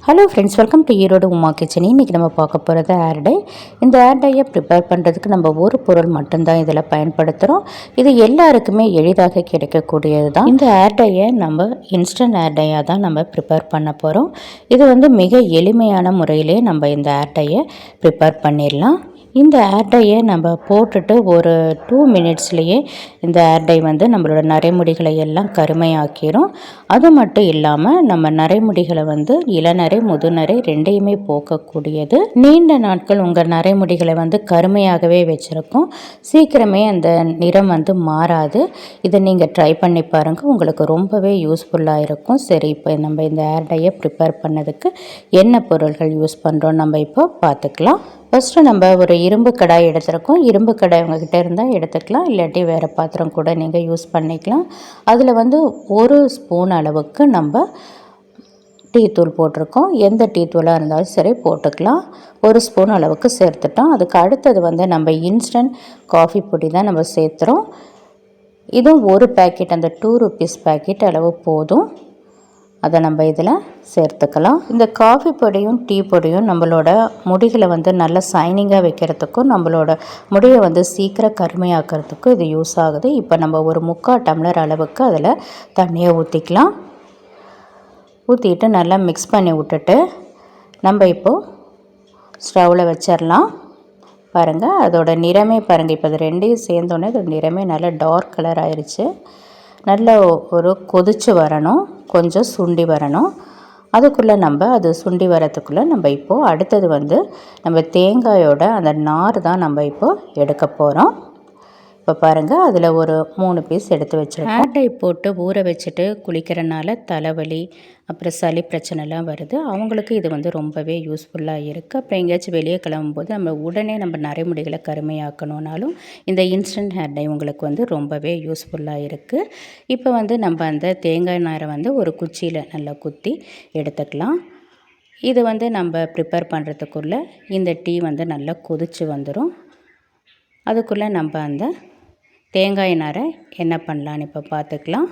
Hello friends, welcome to Erode Uma kitchen. இன்றைக்கி நம்ம பார்க்க போகிறது ஏர் டை. இந்த ஏர் டையை ப்ரிப்பேர் பண்ணுறதுக்கு நம்ம ஒரு பொருள் மட்டும்தான் இதில் பயன்படுத்துகிறோம். இது எல்லாருக்குமே எளிதாக கிடைக்கக்கூடியது தான். இந்த ஏர் டையை நம்ம இன்ஸ்டன்ட் ஏர் டையாக தான் நம்ம ப்ரிப்பேர் பண்ண போகிறோம். இது மிக எளிமையான முறையிலே நம்ம இந்த ஏர் டையை ப்ரிப்பேர் பண்ணிடலாம். இந்த ஏர் டையை நம்ம போட்டுட்டு ஒரு 2 மினிட்ஸ்லேயே இந்த ஏர் டை நம்மளோட நரைமுடிகளை எல்லாம் கருமையாக்கிரும். அது மட்டும் இல்லாமல் நம்ம நரைமுடிகளை இளநரை முதுநரை ரெண்டையுமே போக்கக்கூடியது. நீண்ட நாட்கள் உங்கள் நரைமுடிகளை கருமையாகவே வச்சுருக்கும். சீக்கிரமே அந்த நிறம் மாறாது. இதை நீங்கள் ட்ரை பண்ணி பாருங்கள், உங்களுக்கு ரொம்பவே யூஸ்ஃபுல்லாக இருக்கும். சரி, இப்போ நம்ம இந்த ஏர் டையை ப்ரிப்பேர் பண்ணதுக்கு என்ன பொருள்கள் யூஸ் பண்ணுறோம் நம்ம இப்போ பார்த்துக்கலாம். ஃபஸ்ட்டு நம்ம ஒரு இரும்பு கடாய் எடுத்துருக்கோம். இரும்பு கடாய் உங்கள்கிட்ட இருந்தால் எடுத்துக்கலாம், இல்லாட்டி வேறு பாத்திரம் கூட நீங்கள் யூஸ் பண்ணிக்கலாம். அதில் 1 ஸ்பூன் அளவுக்கு நம்ம டீ தூள் போட்டிருக்கோம். எந்த டீ தூளாக இருந்தாலும் சரி போட்டுக்கலாம். 1 ஸ்பூன் அளவுக்கு சேர்த்துட்டோம். அதுக்கு அடுத்தது நம்ம இன்ஸ்டன்ட் காஃபி பொடி தான் நம்ம சேர்த்துறோம். இதுவும் ஒரு பேக்கெட், அந்த 2 rupees பேக்கெட் அளவு போதும். அதை நம்ம இதில் சேர்த்துக்கலாம். இந்த காஃபி பொடியும் டீ பொடியும் நம்மளோட முடிகளை நல்லா சைனிங்காக வைக்கிறதுக்கும் நம்மளோட முடியை சீக்கிரம் கருமையாக்கிறதுக்கும் இது யூஸ் ஆகுது. இப்போ நம்ம ஒரு 3/4 டம்ளர் அளவுக்கு அதில் தண்ணியை ஊற்றிக்கலாம். ஊற்றிட்டு நல்லா மிக்ஸ் பண்ணி விட்டுட்டு நம்ம இப்போது ஸ்டவ்வில் வச்சிடலாம். பாருங்கள், அதோட நிறமே பாருங்கள். இப்போ அது ரெண்டையும் சேர்ந்தோடனே அதோட நிறமே நல்லா டார்க் கலர் ஆயிடுச்சு. நல்லா ஒரு கொதிச்சு வரணும், கொஞ்சம் சுண்டி வரணும். அதுக்குள்ளே அது சுண்டி வரத்துக்குள்ளே நம்ம இப்போது அடுத்தது நம்ம தேங்காயோட அந்த நார் தான் நம்ம இப்போது எடுக்க போகிறோம். இப்போ பாருங்கள், அதில் ஒரு 3 பீஸ் எடுத்து வச்சுருக்கோம். ஏர் டை போட்டு ஊற வச்சுட்டு குளிக்கிறனால தலைவலி அப்புறம் சளி பிரச்சனைலாம் வருது. அவங்களுக்கு இது ரொம்பவே யூஸ்ஃபுல்லாக இருக்குது. அப்புறம் எங்கேயாச்சும் வெளியே கிளம்பும்போது நம்ம உடனே நம்ம நரைமுடிகளை கருமையாக்கணுன்னாலும் இந்த இன்ஸ்டன்ட் ஹேர் டை உங்களுக்கு ரொம்பவே யூஸ்ஃபுல்லாக இருக்குது. இப்போ நம்ம அந்த தேங்காய் நாரை ஒரு குச்சியில் நல்லா குத்தி எடுத்துக்கலாம். இது நம்ம ப்ரிப்பேர் பண்ணுறதுக்குள்ளே இந்த டீ நல்லா கொதித்து வந்துடும். அதுக்குள்ளே நம்ம அந்த தேங்காய் நாரை என்ன பண்ணலான்னு இப்போ பார்த்துக்கலாம்.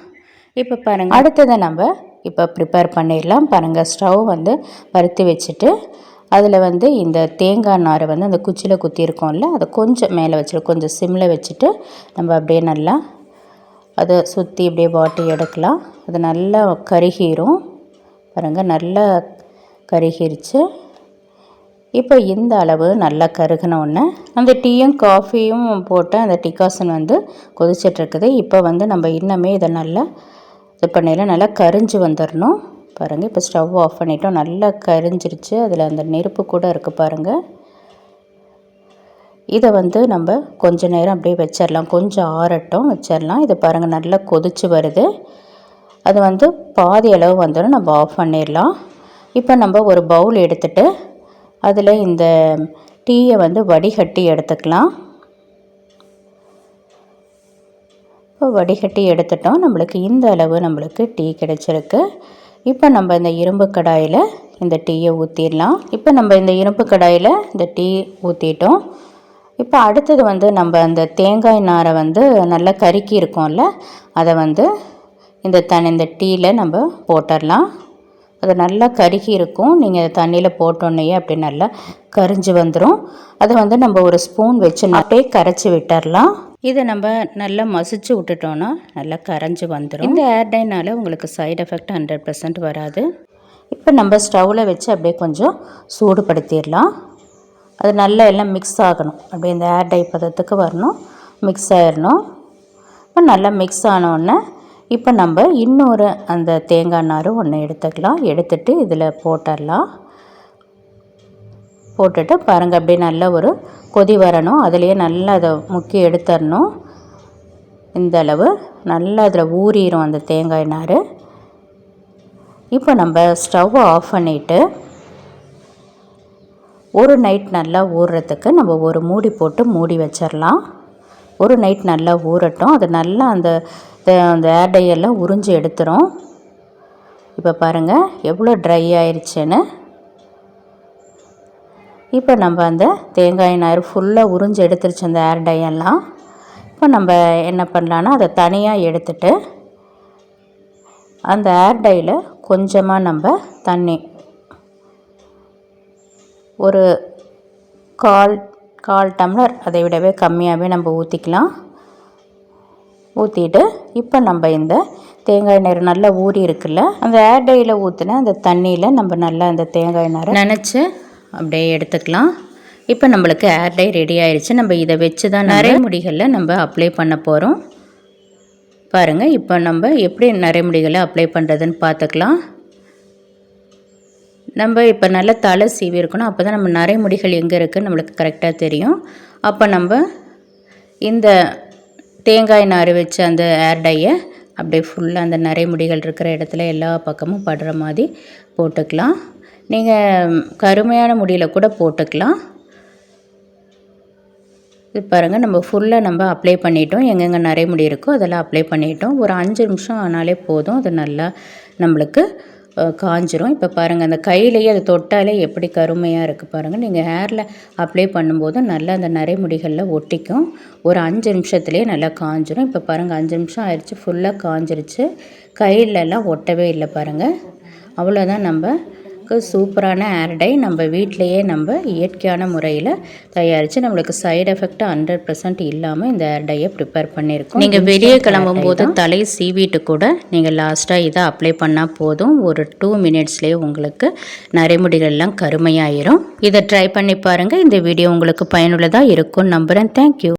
இப்போ பாருங்கள், அடுத்ததை நம்ம இப்போ ப்ரிப்பேர் பண்ணிடலாம். பாருங்கள், ஸ்டவ் பருத்தி வச்சுட்டு அதில் இந்த தேங்காய் நாரை அந்த குச்சியில் குத்திருக்கோம்ல, அதை கொஞ்சம் மேலே வச்சுட்டு கொஞ்சம் சிம்மில் வச்சுட்டு நம்ம அப்படியே நல்லா அதை சுற்றி அப்படியே வாட்டி எடுக்கலாம். அது நல்லா கருகிரும். பாருங்கள், நல்லா கருகிருச்சு. இப்போ இந்த அளவு நல்லா கருகினோடனே அந்த டீயும் காஃபியும் போட்டு அந்த டிகாசன் கொதிச்சிட்ருக்குது. இப்போ நம்ம இன்னமே இதை நல்லா இது பண்ணிடலாம். நல்லா கரிஞ்சு வந்துடணும். பாருங்கள், இப்போ ஸ்டவ் ஆஃப் பண்ணிட்டோம். நல்லா கரிஞ்சிருச்சு. அதில் அந்த நெருப்பு கூட இருக்குது பாருங்கள். இதை நம்ம கொஞ்சம் நேரம் அப்படியே வச்சிடலாம், கொஞ்சம் ஆறட்டும் வச்சிடலாம். இது பாருங்கள், நல்லா கொதிச்சு வருது. அது பாதி அளவு வந்துடும். நம்ம ஆஃப் பண்ணிடலாம். இப்போ நம்ம ஒரு பவுல் எடுத்துகிட்டு அதில் இந்த டீயை வடிகட்டி எடுத்துக்கலாம். இப்போ வடிகட்டி எடுத்துட்டோம். நம்மளுக்கு இந்த அளவு நம்மளுக்கு டீ கிடச்சிருக்கு. இப்போ நம்ம இந்த இரும்பு கடாயில் இந்த டீயை ஊற்றிடலாம். இப்போ நம்ம இந்த இரும்பு கடாயில் இந்த டீ ஊற்றிட்டோம். இப்போ அடுத்தது நம்ம அந்த தேங்காய் நாரை நல்லா கருக்கி இருக்கோம்ல, அதை இந்த டீயில் நம்ம போட்டுடலாம். அது நல்லா கருகி இருக்கும். நீங்கள் தண்ணியில் போட்டோன்னே அப்படி நல்லா கரிஞ்சு வந்துடும். அதை நம்ம ஒரு ஸ்பூன் வச்சு அப்படியே கரைச்சி விட்டுடலாம். இதை நம்ம நல்லா மசிச்சு விட்டுட்டோன்னா நல்லா கரைஞ்சி வந்துடும். இந்த ஏர் டைனால் உங்களுக்கு சைடு எஃபெக்ட் 100% வராது. இப்போ நம்ம ஸ்டவ்வில் வச்சு அப்படியே கொஞ்சம் சூடுபடுத்திடலாம். அது நல்லா எல்லாம் மிக்ஸ் ஆகணும். அப்படியே இந்த ஏர் டை பதத்துக்கு வரணும், மிக்ஸ் ஆகிடணும். இப்போ நல்லா மிக்ஸ் ஆனோடனே இப்போ நம்ம இன்னொரு அந்த தேங்காய் நார் ஒன்று எடுத்துக்கலாம். எடுத்துகிட்டு இதில் போட்டுடலாம். போட்டுட்டு பாருங்கள், அப்படியே நல்லா ஒரு கொதி வரணும். அதுலேயே நல்லா அதை முக்கி எடுத்துடணும். இந்த அளவு நல்லா அதில் ஊறிடும் அந்த தேங்காய் நார். இப்போ நம்ம ஸ்டவ்வை ஆஃப் பண்ணிவிட்டு ஒரு நைட் நல்லா ஊறுறதுக்கு நம்ம ஒரு மூடி போட்டு மூடி வச்சிடலாம். ஒரு நைட் நல்லா ஊறட்டும். அது நல்லா அந்த ஏர் டையெல்லாம் உறிஞ்சி எடுத்துரும். இப்போ பாருங்கள் எவ்வளோ ட்ரை ஆயிடுச்சுன்னு. இப்போ நம்ம அந்த தேங்காய் நார் ஃபுல்லாக உறிஞ்சி எடுத்துருச்சு அந்த ஏர் டையெல்லாம். இப்போ நம்ம என்ன பண்ணலான்னா அதை தனியாக எடுத்துட்டு அந்த ஏர் டையில் கொஞ்சமாக நம்ம தண்ணி ஒரு கால் டம்ளர், அதை விடவே கம்மியாகவே நம்ம ஊற்றிக்கலாம். ஊற்றிட்டு இப்போ நம்ம இந்த தேங்காய் நார் நல்லா ஊறி இருக்குல்ல, அந்த ஏர் டையில் ஊற்றின அந்த தண்ணியில் நம்ம நல்லா அந்த தேங்காய் நாரை நினச்சி அப்படியே எடுத்துக்கலாம். இப்போ நம்மளுக்கு ஏர் டை ரெடி ஆயிடுச்சு. நம்ம இதை வச்சு தான் நிறைய முடிகளில் நம்ம அப்ளை பண்ண போகிறோம். பாருங்கள், இப்போ நம்ம எப்படி நரைமுடிகளை அப்ளை பண்ணுறதுன்னு பார்த்துக்கலாம். நம்ம இப்போ நல்லா தலை சீவி இருக்கணும். அப்போ தான் நம்ம நரைமுடிகள் எங்கே இருக்குதுன்னு நம்மளுக்கு கரெக்டாக தெரியும். அப்போ நம்ம இந்த தேங்காய் நார் வச்ச அந்த ஏர் டையை அப்படியே ஃபுல்லாக அந்த நரைமுடிகள் இருக்கிற இடத்துல எல்லா பக்கமும் படுற மாதிரி போட்டுக்கலாம். நீங்கள் கருமையான முடியில் கூட போட்டுக்கலாம். இது பாருங்கள், நம்ம ஃபுல்லாக நம்ம அப்ளை பண்ணிட்டோம். எங்கெங்கே நிறைய முடி இருக்கோ அதெல்லாம் அப்ளை பண்ணிட்டோம். ஒரு 5 நிமிஷம் ஆனாலே போதும். அது நல்லா நம்மளுக்கு காஞ்சிரும். இப்போ பாருங்கள், அந்த கையிலேயே அது தொட்டாலே எப்படி கருமையாக இருக்குது பாருங்கள். நீங்கள் ஹேரில் அப்ளை பண்ணும்போது நல்லா அந்த நரைமுடிகளில் ஒட்டிக்கும். ஒரு 5 நிமிஷத்துலேயே நல்லா காஞ்சிரும். இப்போ பாருங்கள், 5 நிமிஷம் ஆயிடுச்சு, ஃபுல்லாக காஞ்சிருச்சு. கையிலலாம் ஒட்டவே இல்லை பாருங்கள். அவ்வளோதான், நம்ம சூப்பரான ஏர் டை நம்ம வீட்டிலையே நம்ம இயற்கையான முறையில் தயாரித்து நம்மளுக்கு சைடு எஃபெக்ட் 100% இல்லாமல் இந்த ஏர் டையை ப்ரிப்பேர் பண்ணியிருக்கோம். நீங்கள் வெளியே கிளம்பும் போது தலை சீவிட்டு கூட நீங்கள் லாஸ்ட்டாக இதை அப்ளை பண்ணால் போதும். ஒரு 2 மினிட்ஸ்லேயே உங்களுக்கு நரைமுடிகள்லாம் கருமையாயிரும். இதை ட்ரை பண்ணி பாருங்கள். இந்த வீடியோ உங்களுக்கு பயனுள்ளதாக இருக்கும்னு நம்புகிறேன். தேங்க்யூ.